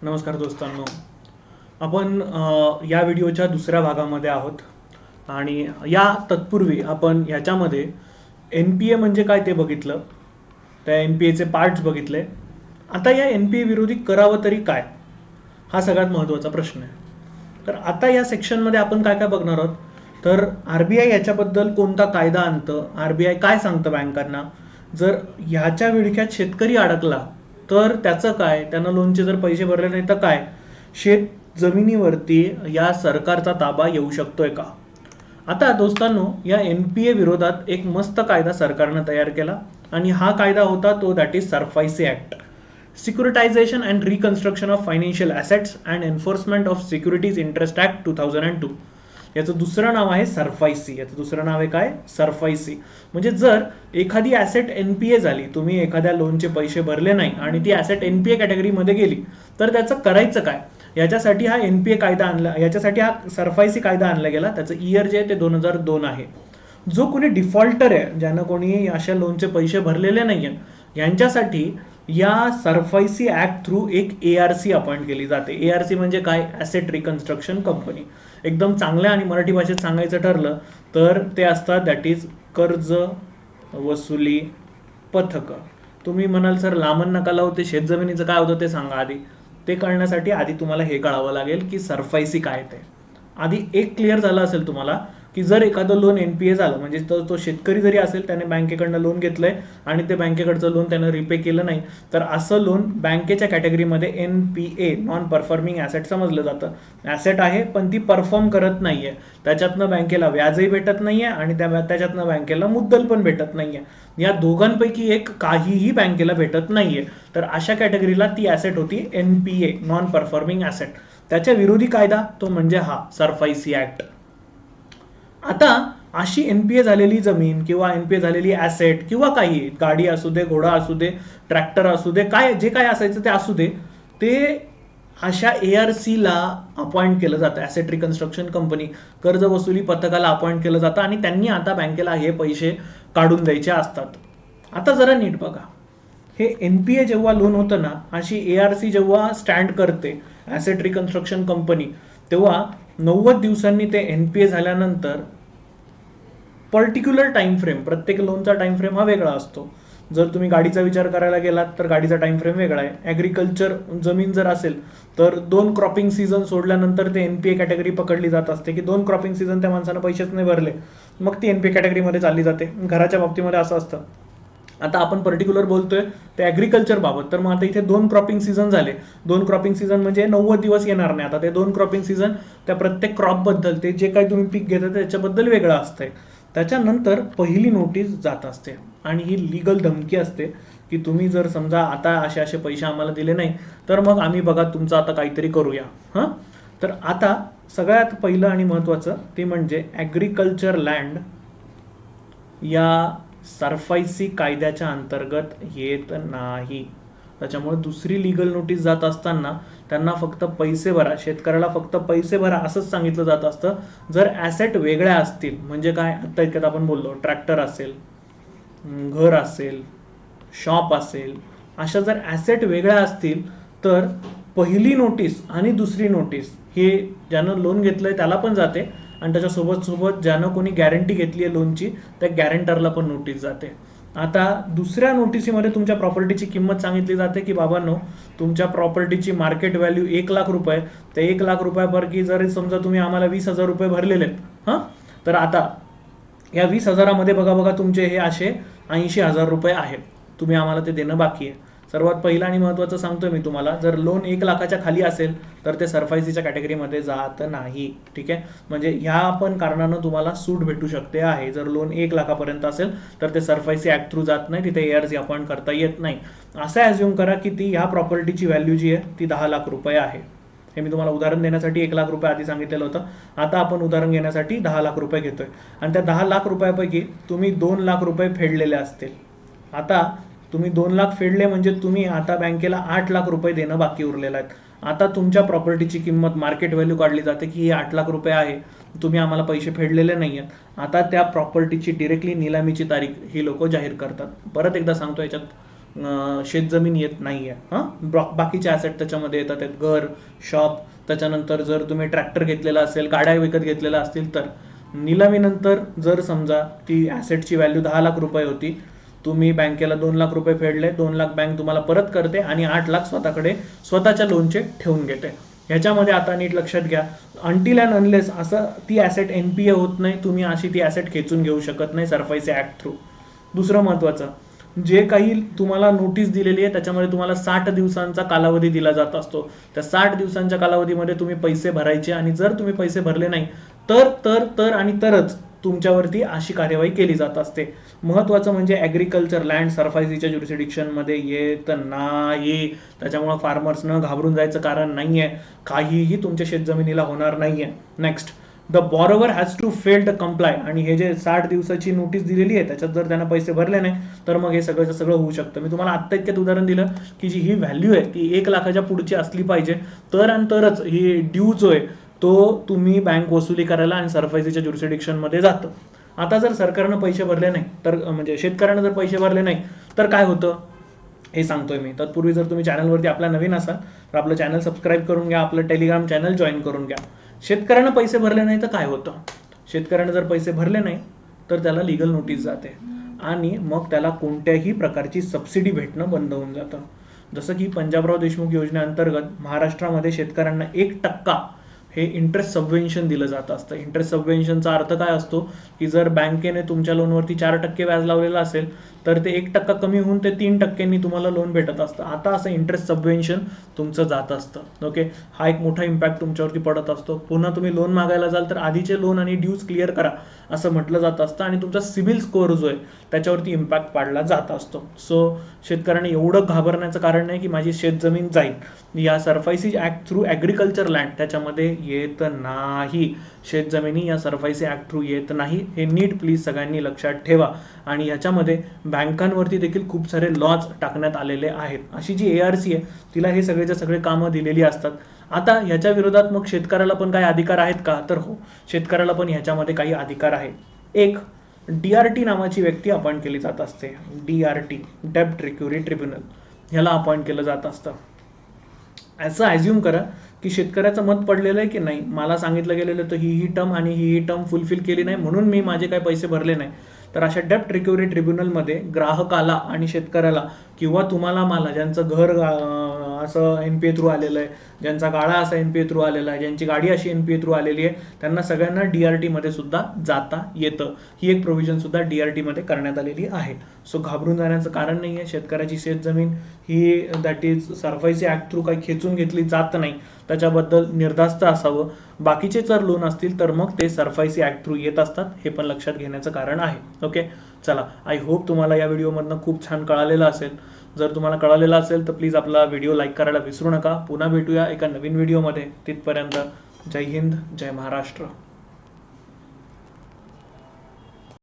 नमस्कार दोस्तांनो. आपण या व्हिडिओच्या दुसऱ्या भागामध्ये आहोत आणि या तत्पूर्वी आपण ह्याच्यामध्ये एन पी ए म्हणजे काय ते बघितलं, त्या एन पी एचे पार्ट्स बघितले. आता या एन पी ए विरोधी करावं तरी काय, हा सगळ्यात महत्त्वाचा प्रश्न आहे. तर आता या सेक्शनमध्ये आपण काय काय बघणार आहोत, तर आर बी आय याच्याबद्दल कोणता कायदा आणतं, आर बी आय काय सांगतं बँकांना, जर ह्याच्या विळख्यात शेतकरी अडकला तर त्याचं काय, त्यांना लोनचे जर पैसे भरले नाही तर काय, शेत जमिनीवरती या सरकारचा ताबा येऊ शकतोय का. आता दोस्तांनो, या एन पी ए विरोधात एक मस्त कायदा सरकारनं तयार केला आणि हा कायदा होता तो that is SARFAESI act, securitisation and reconstruction of financial assets and enforcement of securities interest act 2002. याचं दुसरं नाव आहे सरफाईसी. याचं दुसरं नाव आहे काय, सरफाईसी. म्हणजे जर एखादी ॲसेट एन पी ए झाली, तुम्ही एखाद्या लोनचे पैसे भरले नाही आणि ती ॲसेट एन पी ए कॅटेगरीमध्ये गेली, तर त्याचं करायचं काय, याच्यासाठी हा एन पी ए कायदा आणला, याच्यासाठी हा सरफाईसी कायदा आणला गेला. त्याचं इयर जे आहे ते 2002 आहे. जो कोणी डिफॉल्टर आहे, ज्यानं कोणी अशा लोनचे पैसे भरलेले नाही आहेत, यांच्यासाठी या सरफाईसी ॲक्ट थ्रू एक ARC अपॉइंट केली जाते. ARC म्हणजे काय, ॲसेट रिकन्स्ट्रक्शन कंपनी. एकदम चांगल्या आणि मराठी भाषेत सांगायचं ठरलं तर ते असतात दॅट इज कर्ज वसुली पथक. तुम्ही म्हणाल सर लांबन नका लावू, ते शेतजमिनीचं काय होतं ते सांगा आधी. ते कळण्यासाठी आधी तुम्हाला हे कळावं लागेल की सरफाईसी काय ते. आधी एक क्लिअर झालं असेल तुम्हाला की जर एखादं लोन एन पी ए झालं, म्हणजे तो शेतकरी जरी असेल, त्याने बँकेकडनं लोन घेतलंय आणि ते बँकेकडचं लोन त्यानं रिपे केलं नाही, तर असं लोन बँकेच्या कॅटेगरीमध्ये N P A, non performing asset समजलं जातं. ॲसेट आहे पण ती परफॉर्म करत नाहीये, त्याच्यातनं बँकेला व्याजही भेटत नाहीये आणि त्याच्यातनं बँकेला मुद्दल पण भेटत नाहीये. या दोघांपैकी एक काहीही बँकेला भेटत नाहीये, तर अशा कॅटेगरीला ती ॲसेट होती N P A, non performing asset. त्याच्या विरोधी कायदा तो म्हणजे हा सरफाईसी ॲक्ट. आता अशी एन पी ए झालेली जमीन किंवा एन पी ए झालेली ॲसेट किंवा काही, गाडी असू दे, घोडा असू दे, ट्रॅक्टर असू दे, काय जे काय असायचं ते असू दे, ते अशा ARC ला अपॉइंट केलं जातं, ॲसेट रिकन्स्ट्रक्शन कंपनी, कर्ज वसुली पथकाला अपॉइंट केलं जातं आणि त्यांनी आता बँकेला हे पैसे काढून द्यायचे असतात. आता जरा नीट बघा, हे एन पी ए जेव्हा लोन होतं ना, अशी ARC जेव्हा स्टँड करते, ॲसेट रिकन्स्ट्रक्शन कंपनी, तेव्हा 90 दिवसांनी ते एन पी ए झाल्यानंतर पर्टिक्युलर टाइम फ्रेम, प्रत्येक लोनचा टाइम फ्रेम हा वेगळा असतो. जर तुम्ही गाडीचा विचार करायला गेलात तर गाडीचा टाइम फ्रेम वेगळा आहे. ॲग्रिकल्चर जमीन जर असेल तर 2 क्रॉपिंग सीझन सोडल्यानंतर ते एन पी ए कॅटेगरी पकडली जात असते की 2 क्रॉपिंग सीझन त्या माणसानं पैसेच नाही भरले, मग ती एन पी ए कॅटेगरीमध्ये चालली जाते. घराच्या बाबतीमध्ये असं असतं. आता आपण पर्टिक्युलर बोलतोय ते ॲग्रिकल्चर बाबत, तर मग आता इथे 2 क्रॉपिंग सीझन झाले. 2 क्रॉपिंग सीझन म्हणजे 90 दिवस येणार नाही. आता ते 2 क्रॉपिंग सीझन त्या प्रत्येक क्रॉपबद्दल, ते जे काही तुम्ही पीक घेता त्याच्याबद्दल वेगळं असतंय. त्याच्यानंतर पहिली नोटीस जात असते आणि ही लीगल धमकी असते की तुम्ही जर समजा आता असे पैसे आम्हाला दिले नाही तर मग आम्ही बघा तुमचं आता काहीतरी करूया. हां, तर आता सगळ्यात पहिलं आणि महत्त्वाचं ते म्हणजे ॲग्रिकल्चर लँड या सरफाईसी कायद्याच्या अंतर्गत येत नाही. त्याच्यामुळे दुसरी लीगल नोटीस जात असताना त्यांना फक्त पैसे भरा, शेतकऱ्याला फक्त पैसे भरा असंच सांगितलं जात असतं. जर ॲसेट वेगळ्या असतील, म्हणजे काय, आत्ता इतक्यात आपण बोललो ट्रॅक्टर असेल, घर असेल, शॉप असेल, अशा जर ॲसेट वेगळ्या असतील तर पहिली नोटीस आणि दुसरी नोटीस हे ज्यानं लोन घेतलंय त्याला पण जाते आणि त्याच्यासोबत ज्यानं कोणी गॅरंटी घेतली आहे लोनची त्या गॅरंटरला पण नोटीस जाते. आता दुसऱ्या नोटिसीमध्ये तुमच्या प्रॉपर्टीची किंमत सांगितली जाते की बाबांनो, तुमच्या प्रॉपर्टीची मार्केट व्हॅल्यू 1 लाख रुपये, त्या 1 लाख रुपयापैकी जर समजा तुम्ही आम्हाला 20,000 रुपये भरलेले आहेत, हां, तर आता या 20,000मध्ये बघा तुमचे हे असे 80,000 रुपये आहेत, तुम्ही आम्हाला ते देणं बाकी आहे. सर्वात पहिलं आणि महत्त्वाचं सांगतोय मी तुम्हाला, जर लोन 1 लाखाच्या खाली असेल तर ते सरफाईसीच्या कॅटेगरीमध्ये जात नाही. ठीक आहे, म्हणजे ह्या पण कारणानं तुम्हाला सूट भेटू शकते आहे. जर लोन 1 लाखापर्यंत असेल तर ते सरफाईसी ॲक्ट थ्रू जात नाही, तिथे ARC अपॉइंट करता येत नाही. असं ॲज्युम करा की ती ह्या प्रॉपर्टीची व्हॅल्यू जी आहे ती 10 लाख रुपये आहे. हे मी तुम्हाला उदाहरण देण्यासाठी 1 लाख रुपये आधी सांगितलेलं होतं. आता आपण उदाहरण घेण्यासाठी 10 लाख रुपये घेतोय आणि त्या 10 लाख रुपयापैकी तुम्ही 2 लाख रुपये फेडलेले असतील. आता तुम्ही 2 लाख फेडले म्हणजे तुम्ही आता बँकेला 8 लाख रुपये देणं बाकी उरलेलं आहे. आता तुमच्या प्रॉपर्टीची किंमत, मार्केट व्हॅल्यू काढली जाते की ही 8 लाख रुपये आहे, तुम्ही आम्हाला पैसे फेडलेले नाही आहेत. आता त्या प्रॉपर्टीची डिरेक्टली निलामीची तारीख ही लोक जाहीर करतात. परत एकदा सांगतो, याच्यात शेतजमीन येत नाही आहे. बाकीचे ॲसेट त्याच्यामध्ये येतात, आहेत घर, शॉप. त्याच्यानंतर जर तुम्ही ट्रॅक्टर घेतलेला असेल, गाड्या विकत घेतलेल्या असतील, तर निलामीनंतर जर समजा ती ॲसेटची व्हॅल्यू 10 लाख रुपये होती, तुम्ही बँकेला 2 लाख रुपये फेडले, 2 लाख बँक तुम्हाला परत करते आणि 8 लाख स्वतःकडे स्वतःच्या लोनचे ठेवून घेते. ह्याच्यामध्ये आता नीट लक्षात घ्या, अनटिल अँड अनलेस असं ती ॲसेट NPA होत नाही, तुम्ही अशी ती ॲसेट खेचून घेऊ शकत नाही सरफाईसी ॲक्ट थ्रू. दुसरं महत्त्वाचं, जे काही तुम्हाला नोटीस दिलेली आहे त्याच्यामध्ये तुम्हाला 60 दिवसांचा कालावधी दिला जात असतो. त्या 60 दिवसांच्या कालावधीमध्ये तुम्ही पैसे भरायचे आणि जर तुम्ही पैसे भरले नाही तर आणि तरच तुमच्यावरती अशी कार्यवाही केली जात असते. महत्त्वाचं म्हणजे ॲग्रिकल्चर लँड सरफाईसीच्या ज्युरिस्डिक्शनमध्ये येत नाही. त्याच्यामुळं फार्मर्सनं घाबरून जायचं कारण नाही आहे. काहीही तुमच्या शेतजमिनीला होणार नाही आहे. Next, the borrower has to fail to comply. आणि हे जे 60 दिवसाची नोटीस दिलेली आहे त्याच्यात जर त्यांना पैसे भरले नाही तर मग हे सगळं सगळं होऊ शकतं. मी तुम्हाला आत्ता इतक्यात उदाहरण दिलं की जी ही व्हॅल्यू आहे ती 1 लाखाच्या पुढची असली पाहिजे, तर आणि तरच ही ड्यू जो आहे तो तुम्ही बँक वसुली करायला आणि सरफाईसीच्या ज्युरिस्डिक्शनमध्ये जातं. आता जर सरकारनं पैसे भरले नाही तर म्हणजे शेतकऱ्यानं जर पैसे भरले नाही तर काय होतं हे सांगतोय मी. तत्पूर्वी जर तुम्ही चॅनलवरती आपल्या नवीन असाल तर आपलं चॅनल सबस्क्राईब करून घ्या, आपलं टेलिग्राम चॅनल जॉईन करून घ्या. शेतकऱ्यानं पैसे भरले नाही तर काय होतं, शेतकऱ्यानं जर पैसे भरले नाही तर त्याला लीगल नोटीस जाते आणि मग त्याला कोणत्याही प्रकारची सबसिडी भेटणं बंद होऊन जातं. जसं की पंजाबराव देशमुख योजनेअंतर्गत महाराष्ट्रामध्ये शेतकऱ्यांना 1% हे इंटरेस्ट सबवेन्शन दिलं जात असतं. इंटरेस्ट सबवेन्शनचा अर्थ काय असतो की जर बँकेने तुमच्या लोनवरती 4% व्याज लावलेलं असेल तर ते 1% कमी होऊन ते 3%नी तुम्हाला लोन भेटत असतं. आता असं इंटरेस्ट सबवेन्शन तुमचं जात असतं. ओके, हा एक मोठा इम्पॅक्ट तुमच्यावरती पडत असतो. पुन्हा तुम्ही लोन मागायला जाल तर आधीचे लोन आणि ड्यूज क्लिअर करा असं म्हटलं जात असतं आणि तुमचा सिबिल स्कोअर जो आहे त्याच्यावरती इम्पॅक्ट पाडला जात असतो. सो शेतकऱ्यांनी एवढं घाबरण्याचं कारण नाही की माझी शेतजमीन जाईल. या सरफाईसी ॲक्ट थ्रू ॲग्रिकल्चर लँड त्याच्यामध्ये येत नाही. शेतजमिनी या सरफाईसी ॲक्ट थ्रू येत नाही. हे नीट प्लीज सगळ्यांनी लक्षात ठेवा. आणि याच्यामध्ये बँकांवरती देखील खूप सारे लॉज टाकण्यात आलेले आहेत. अशी जी ARC आहे तिला हे सगळेच्या सगळे कामं दिलेली असतात. आता ह्याच्या विरोधात मग शेतकऱ्याला पण काही अधिकार आहेत का, तर हो, शेतकऱ्याला पण ह्याच्यामध्ये काही अधिकार आहे. एक, DRT नावाची व्यक्ती अपॉइंट केली जात असते. DRT, डेब्ट रिकव्हरी ट्रिब्युनल, ह्याला अपॉइंट केलं जात असतं. असं ॲज्युम करा की शेतकऱ्याचं मत पडलेलं आहे की नाही, मला सांगितलं गेलेलं तर ही टर्म आणि ही टर्म फुलफिल केली नाही म्हणून मी माझे काही पैसे भरले नाही. तर अशा डेब्ट रिकव्हरी ट्रिब्युनलमध्ये ग्राहकाला आणि शेतकऱ्याला किंवा तुम्हाला मला, ज्यांचं घर असं NPA थ्रू आलेलं आहे, ज्यांचा गाळा असा NPA थ्रू आलेला आहे, ज्यांची गाडी अशी NPA थ्रू आलेली आहे, त्यांना सगळ्यांना DRT मध्ये सुद्धा जाता येतं. ही एक प्रोव्हिजन सुद्धा DRT मध्ये करण्यात आलेली आहे. सो घाबरून जाण्याचं कारण नाही आहे. शेतकऱ्याची शेतजमीन ही that is SARFAESI act through काही खेचून घेतली जात नाही, त्याच्याबद्दल निर्धास्त असावं. बाकीचे जर लोन असतील तर मग ते सरफाईसी ॲक्ट थ्रू येत असतात, हे पण लक्षात घेण्याचं कारण आहे. ओके, चला, आय होप तुम्हाला या व्हिडिओमधनं खूप छान कळालेलं असेल. जर तुम्हाला कळालेलं असेल तर प्लीज आपला व्हिडिओ लाईक करायला विसरू नका. पुन्हा भेटूया एका नवीन व्हिडिओमध्ये. तिथपर्यंत जय हिंद, जय महाराष्ट्र.